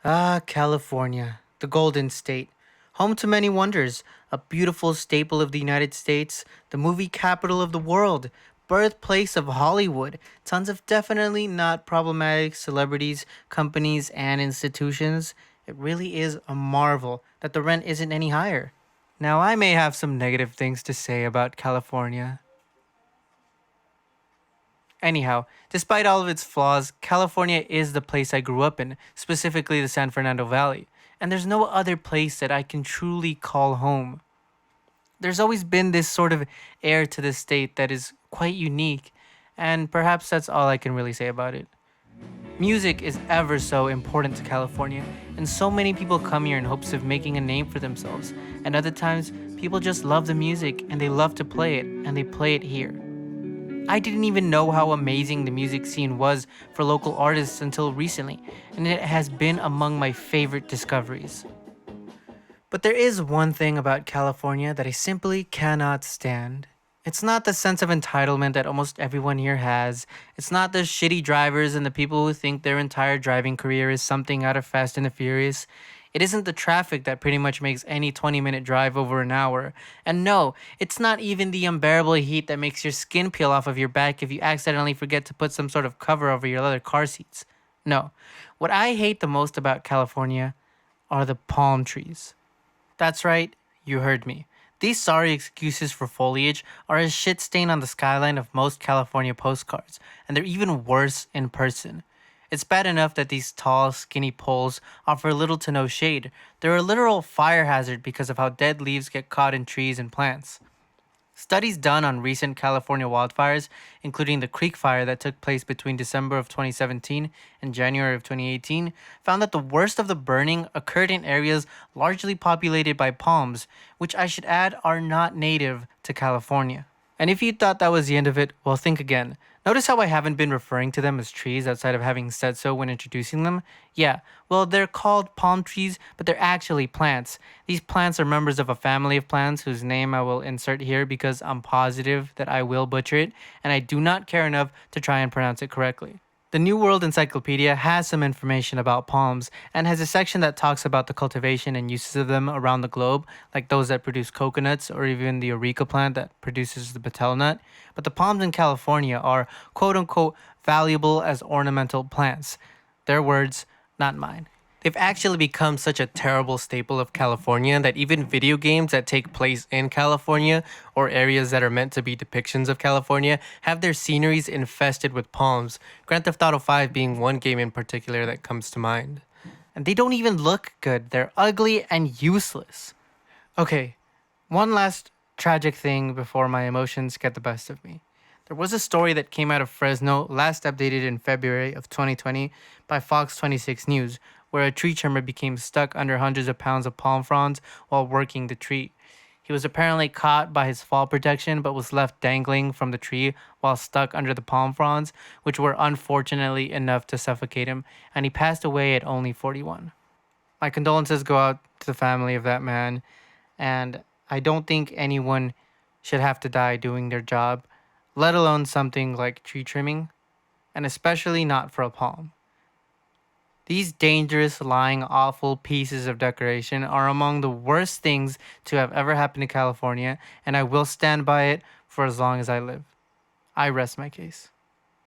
Ah, California, the Golden State. Home to many wonders, a beautiful staple of the United States, the movie capital of the world, birthplace of Hollywood, tons of definitely not problematic celebrities, companies, and institutions. It really is a marvel that the rent isn't any higher. Now, I may have some negative things to say about California. Anyhow, despite all of its flaws, California is the place I grew up in, specifically the San Fernando Valley, and there's no other place that I can truly call home. There's always been this sort of air to the state that is quite unique, and perhaps that's all I can really say about it. Music is ever so important to California, and so many people come here in hopes of making a name for themselves, and other times, people just love the music and they love to play it, and they play it here. I didn't even know how amazing the music scene was for local artists until recently, and it has been among my favorite discoveries. But there is one thing about California that I simply cannot stand. It's not the sense of entitlement that almost everyone here has. It's not the shitty drivers and the people who think their entire driving career is something out of Fast and the Furious. It isn't the traffic that pretty much makes any 20-minute drive over an hour. And no, it's not even the unbearable heat that makes your skin peel off of your back if you accidentally forget to put some sort of cover over your leather car seats. No, what I hate the most about California are the palm trees. That's right, you heard me. These sorry excuses for foliage are a shit stain on the skyline of most California postcards, and they're even worse in person. It's bad enough that these tall, skinny poles offer little to no shade. They're a literal fire hazard because of how dead leaves get caught in trees and plants. Studies done on recent California wildfires, including the Creek Fire that took place between December of 2017 and January of 2018, found that the worst of the burning occurred in areas largely populated by palms, which I should add are not native to California. And if you thought that was the end of it, well, think again. Notice how I haven't been referring to them as trees outside of having said so when introducing them? Yeah, well, they're called palm trees, but they're actually plants. These plants are members of a family of plants whose name I will insert here because I'm positive that I will butcher it, and I do not care enough to try and pronounce it correctly. The New World Encyclopedia has some information about palms and has a section that talks about the cultivation and uses of them around the globe, like those that produce coconuts or even the areca plant that produces the betel nut. But the palms in California are quote unquote valuable as ornamental plants. Their words, not mine. They've actually become such a terrible staple of California that even video games that take place in California or areas that are meant to be depictions of California have their sceneries infested with palms, Grand Theft Auto 5 being one game in particular that comes to mind. And they don't even look good, they're ugly and useless. Okay, one last tragic thing before my emotions get the best of me. There was a story that came out of Fresno, last updated in February of 2020 by Fox 26 News, where a tree trimmer became stuck under hundreds of pounds of palm fronds while working the tree. He was apparently caught by his fall protection but was left dangling from the tree while stuck under the palm fronds, which were unfortunately enough to suffocate him, and he passed away at only 41. My condolences go out to the family of that man, and I don't think anyone should have to die doing their job, let alone something like tree trimming, and especially not for a palm. These dangerous, lying, awful pieces of decoration are among the worst things to have ever happened to California, and I will stand by it for as long as I live. I rest my case.